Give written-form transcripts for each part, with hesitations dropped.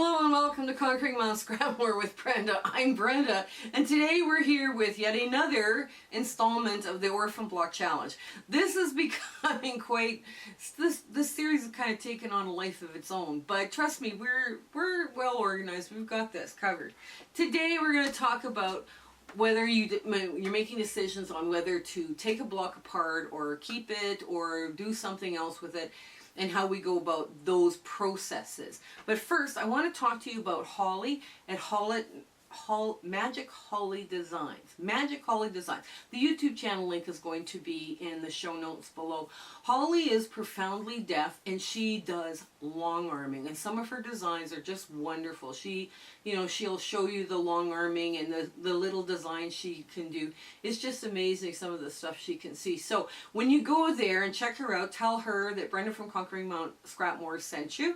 Hello and welcome to Conquering Mount Scrapmore with Brenda. I'm Brenda, and today we're here with yet another installment of the Orphan Block Challenge. This is becoming quite, this series has kind of taken on a life of its own, but trust me, we're well organized. We've got this covered. Today we're going to talk about whether you're making decisions on whether to take a block apart or keep it or do something else with it, and how we go about those processes. But first, I want to talk to you about Holly at Magic Holly Designs. Magic Holly Designs. The YouTube channel link is going to be in the show notes below. Holly is profoundly deaf and she does long arming, and some of her designs are just wonderful. She'll show you the long arming and the little designs she can do. It's just amazing, some of the stuff she can see. So when you go there and check her out, tell her that Brenda from Conquering Mount Scrapmore sent you.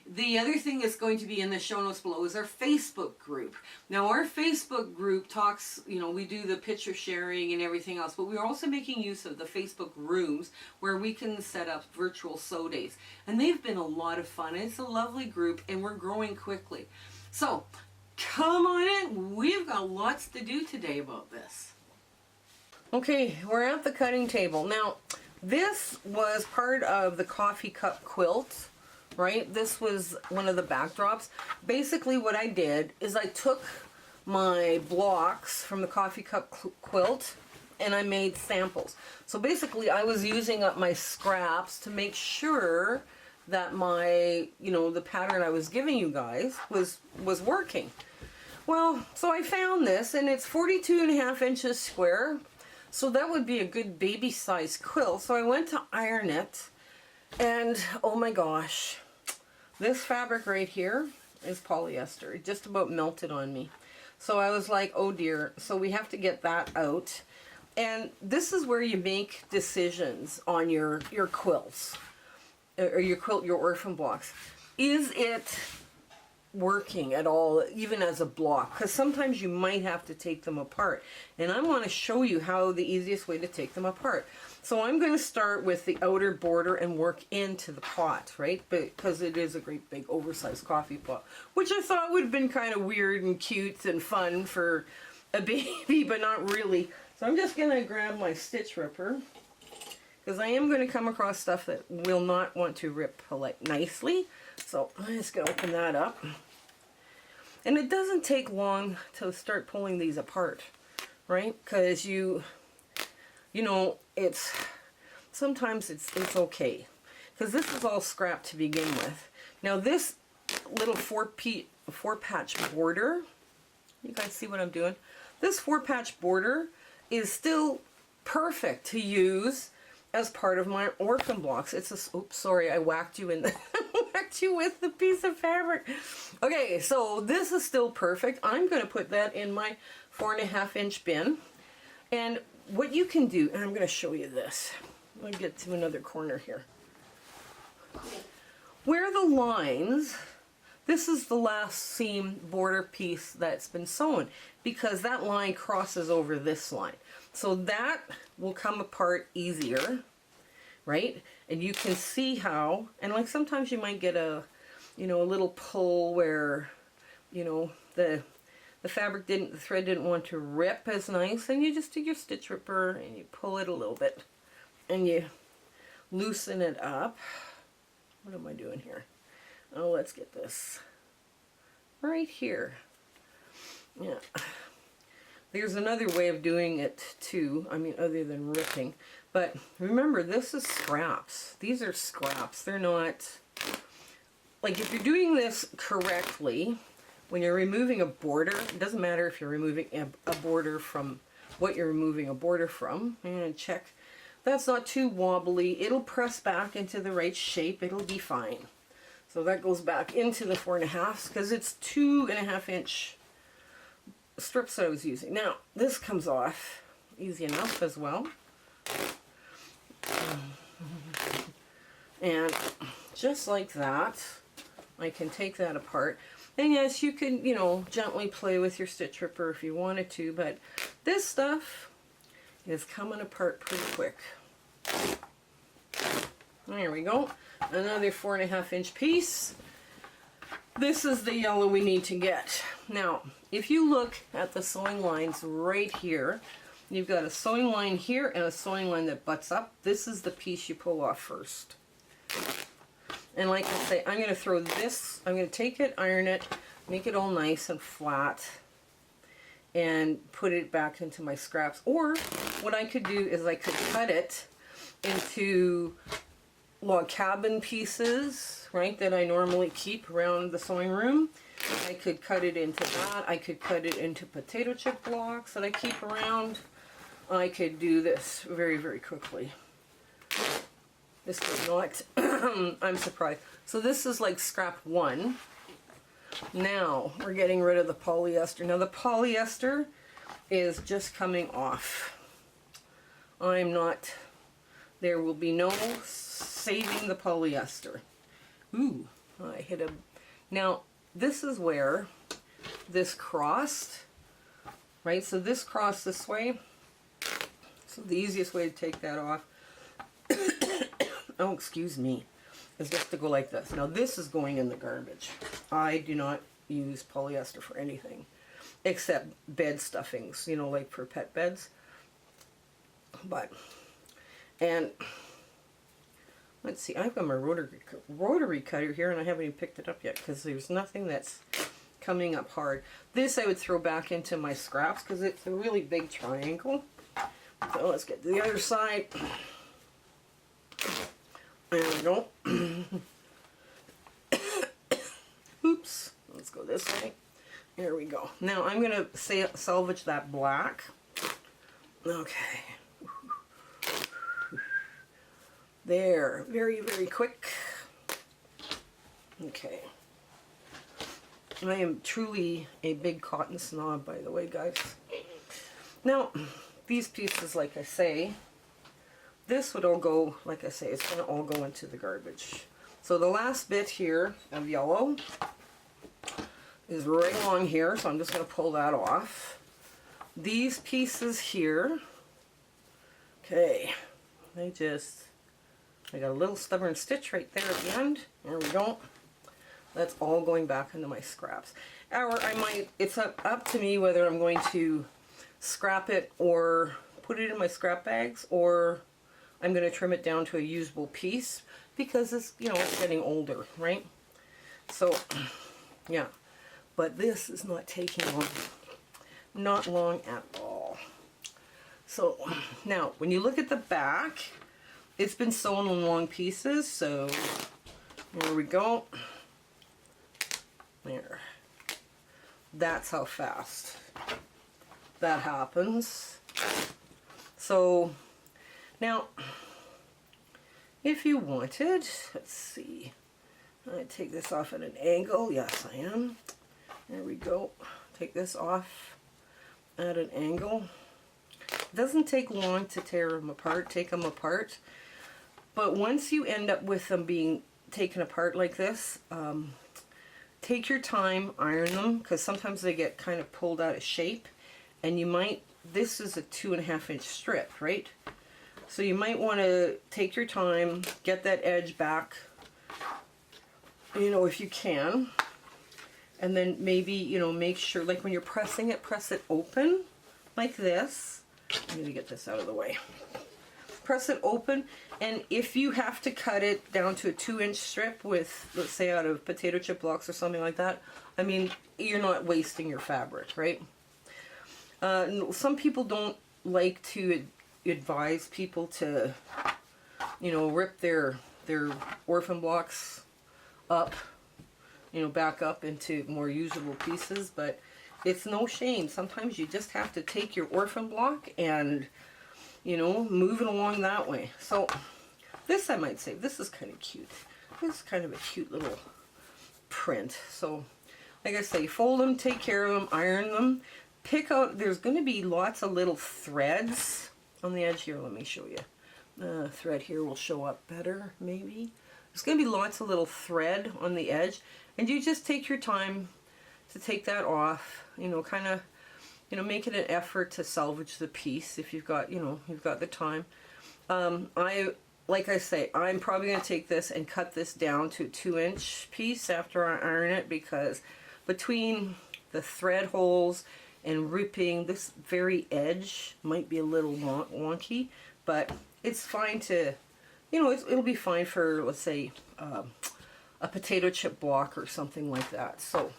The other thing that's going to be in the show notes below is our Facebook group. Now our Facebook group talks, we do the picture sharing and everything else, but we're also making use of the Facebook rooms where we can set up virtual sew days. And they've been a lot of fun. It's a lovely group and we're growing quickly. So come on in. We've got lots to do today about this. Okay, we're at the cutting table. Now this was part of the coffee cup quilt. Right? This was one of the backdrops. Basically what I did is I took my blocks from the coffee cup quilt and I made samples. So basically I was using up my scraps to make sure that my, the pattern I was giving you guys was working. Well, so I found this and it's 42.5 inches square. So that would be a good baby size quilt. So I went to iron it and oh my gosh. This fabric right here is polyester. It just about melted on me. So I was like, oh dear. So we have to get that out. And this is where you make decisions on your quilts. Or your orphan blocks. Is it working at all, even as a block? Because sometimes you might have to take them apart. And I want to show you how the easiest way to take them apart. So I'm going to start with the outer border and work into the pot, right? Because it is a great big oversized coffee pot, which I thought would have been kind of weird and cute and fun for a baby, but not really. So I'm just going to grab my stitch ripper, because I am going to come across stuff that will not want to rip nicely. So I'm just going to open that up. And it doesn't take long to start pulling these apart, right? Because sometimes it's okay. Because this is all scrap to begin with. Now this little four patch border, you guys see what I'm doing? This 4-patch border is still perfect to use as part of my orphan blocks. Oops, sorry, I whacked you in the whacked you with the piece of fabric. Okay, so this is still perfect. I'm going to put that in my 4.5 inch bin. And what you can do, and I'm going to show you this. Let me get to another corner here. Where the lines, this is the last seam border piece that's been sewn, because that line crosses over this line. So that will come apart easier, right? And you can see how, and like sometimes you might get a little pull where, the fabric the thread didn't want to rip as nice, and you just do your stitch ripper and you pull it a little bit and you loosen it up. What am I doing here? Oh, let's get this right here. Yeah. There's another way of doing it too, other than ripping. But remember, this is scraps. These are scraps. They're not, like, if you're doing this correctly, when you're removing a border, it doesn't matter if you're removing a border from what you're removing a border from. I'm going to check. That's not too wobbly. It'll press back into the right shape. It'll be fine. So that goes back into the 4.5 because it's 2.5 inch strips that I was using. Now, this comes off easy enough as well. And just like that, I can take that apart. And yes, you can, gently play with your stitch ripper if you wanted to, but this stuff is coming apart pretty quick. There we go. Another 4.5 inch piece. this is the yellow we need to get. Now, if you look at the sewing lines right here, you've got a sewing line here and a sewing line that butts up. This is the piece you pull off first. And like I say, I'm going to throw this, I'm going to take it, iron it, make it all nice and flat, and put it back into my scraps. Or what I could do is I could cut it into log cabin pieces, right, that I normally keep around the sewing room. I could cut it into that. I could cut it into potato chip blocks that I keep around. I could do this very, very quickly. This does not, I'm surprised. So this is like scrap 1. Now we're getting rid of the polyester. Now the polyester is just coming off. I'm not, there will be no saving the polyester. Ooh, I hit a, now this is where this crossed, right? So this crossed this way. So the easiest way to take that off, oh, excuse me, is just to go like this. Now this is going in the garbage. I do not use polyester for anything except bed stuffings, you know, like for pet beds. But, and let's see, I've got my rotary cutter here and I haven't even picked it up yet because there's nothing that's coming up hard. This I would throw back into my scraps because it's a really big triangle. So let's get to the other side. There we go. Oops. Let's go this way. There we go. Now I'm going to salvage that black. Okay. There. Very, very quick. Okay. I am truly a big cotton snob, by the way, guys. Now, these pieces, like I say, this would all go, like I say, it's going to all go into the garbage. So the last bit here of yellow is right along here, so I'm just going to pull that off. These pieces here, okay, I got a little stubborn stitch right there at the end. There we go. That's all going back into my scraps. Or I might, it's up to me whether I'm going to scrap it or put it in my scrap bags, or I'm going to trim it down to a usable piece because it's, you know, it's getting older, right? So, yeah. But this is not taking long. Not long at all. So, now, when you look at the back, it's been sewn in long pieces, so there we go. There. That's how fast that happens. So now if you wanted, let's see, I take this off at an angle. Yes, I am. There we go. Take this off at an angle. It doesn't take long to tear them apart, take them apart, but once you end up with them being taken apart like this, take your time, iron them, because sometimes they get kind of pulled out of shape. And you might, this is a 2.5 inch strip, right? So you might want to take your time, get that edge back, you know, if you can. And then maybe, you know, make sure, like when you're pressing it, press it open like this. I'm going to get this out of the way. Press it open, and if you have to cut it down to a 2-inch strip with, let's say, out of potato chip blocks or something like that, I mean, you're not wasting your fabric, right? Some people don't like to advise people to, you know, rip their Orphan blocks up, you know, back up into more usable pieces, but it's no shame. Sometimes you just have to take your Orphan block and, you know, move it along that way. So this, I might say, this is kind of cute. This is kind of a cute little print. So like I say, fold them, take care of them, iron them. Pick out, there's going to be lots of little threads on the edge here. Let me show you. The thread here will show up better, maybe. There's going to be lots of little thread on the edge, and you just take your time to take that off, you know, kind of, you know, make it an effort to salvage the piece if you've got, you know, you've got the time. I like I say, I'm probably going to take this and cut this down to a 2-inch piece after I iron it, because between the thread holes and ripping, this very edge might be a little wonky, but it's fine to, you know, it'll be fine for, let's say, a potato chip block or something like that. So,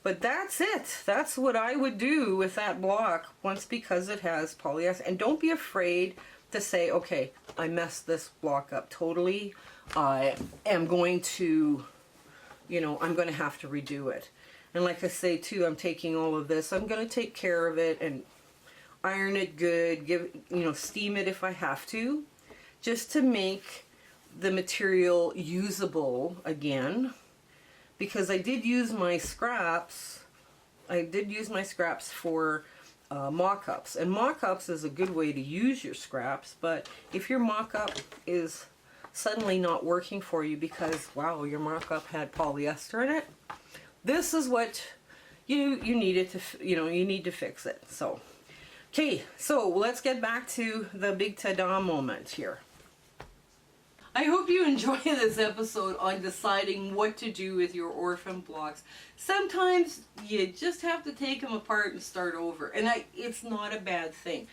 but that's it. That's what I would do with that block once, because it has polyester. And don't be afraid to say, okay, I messed this block up totally. I am going to, you know, I'm going to have to redo it. And like I say too, I'm taking all of this, I'm going to take care of it and iron it good, give, you know, steam it if I have to, just to make the material usable again. Because I did use my scraps, for mock-ups. And mock-ups is a good way to use your scraps, but if your mock-up is suddenly not working for you because, wow, your mock-up had polyester in it, this is what you needed to, you know, you need to fix it. So, okay, so let's get back to the big ta-da moment here. I hope you enjoy this episode on deciding what to do with your Orphan blocks. Sometimes you just have to take them apart and start over, and it's not a bad thing.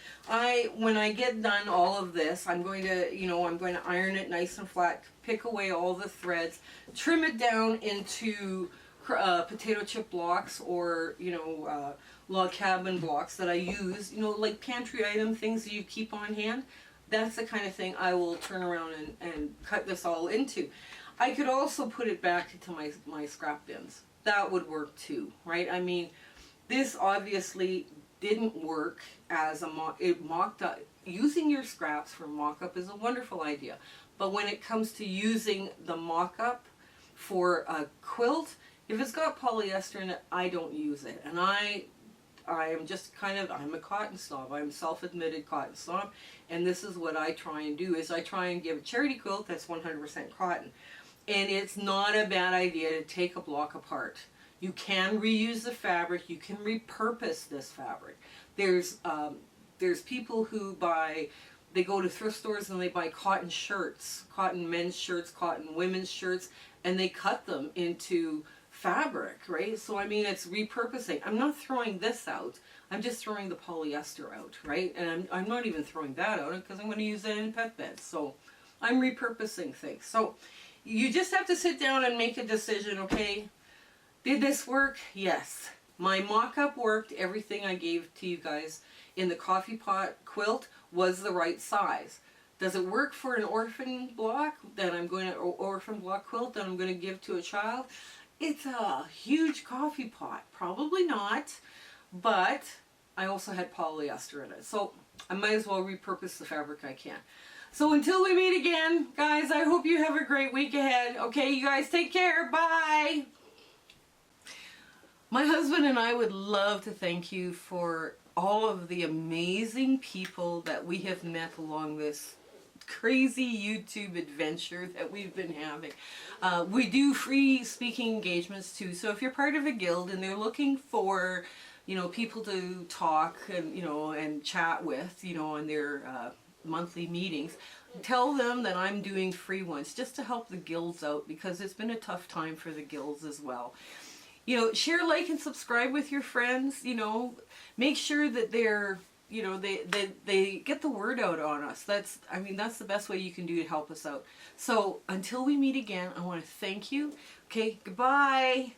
When I get done all of this, I'm going to, you know, I'm going to iron it nice and flat, pick away all the threads, trim it down into potato chip blocks, or, you know, log cabin blocks that I use, you know, like pantry item things that you keep on hand. That's the kind of thing I will turn around and cut this all into. I could also put it back into my scrap bins. That would work too, right? I mean, this obviously didn't work as a mocked up. Using your scraps for mock-up is a wonderful idea. But when it comes to using the mock-up for a quilt, if it's got polyester in it, I don't use it. And I am just kind of, I'm a cotton snob. I'm a self-admitted cotton snob. And this is what I try and do, is I try and give a charity quilt that's 100% cotton. And it's not a bad idea to take a block apart. You can reuse the fabric. You can repurpose this fabric. There's people who they go to thrift stores and they buy cotton shirts, cotton men's shirts, cotton women's shirts, and they cut them into fabric, right? So I mean, it's repurposing. I'm not throwing this out. I'm just throwing the polyester out, right? And I'm not even throwing that out because I'm going to use that in pet beds. So I'm repurposing things. So you just have to sit down and make a decision. Okay, did this work? Yes. My mock-up worked. Everything I gave to you guys in the coffee pot quilt was the right size. Does it work for an orphan block that I'm going to, orphan block quilt that I'm going to give to a child? It's a huge coffee pot. Probably not, but I also had polyester in it. So I might as well repurpose the fabric I can. So until we meet again, guys, I hope you have a great week ahead. Okay, you guys take care. Bye. My husband and I would love to thank you for all of the amazing people that we have met along this crazy YouTube adventure that we've been having. We do free speaking engagements too, so if you're part of a guild and they're looking for, you know, people to talk and, you know, and chat with, you know, in their monthly meetings, tell them that I'm doing free ones just to help the guilds out, because it's been a tough time for the guilds as well. You know, share, like, and subscribe with your friends. You know, make sure that they're, you know, they get the word out on us. That's, I mean, that's the best way you can do to help us out. So until we meet again, I want to thank you. Okay, goodbye.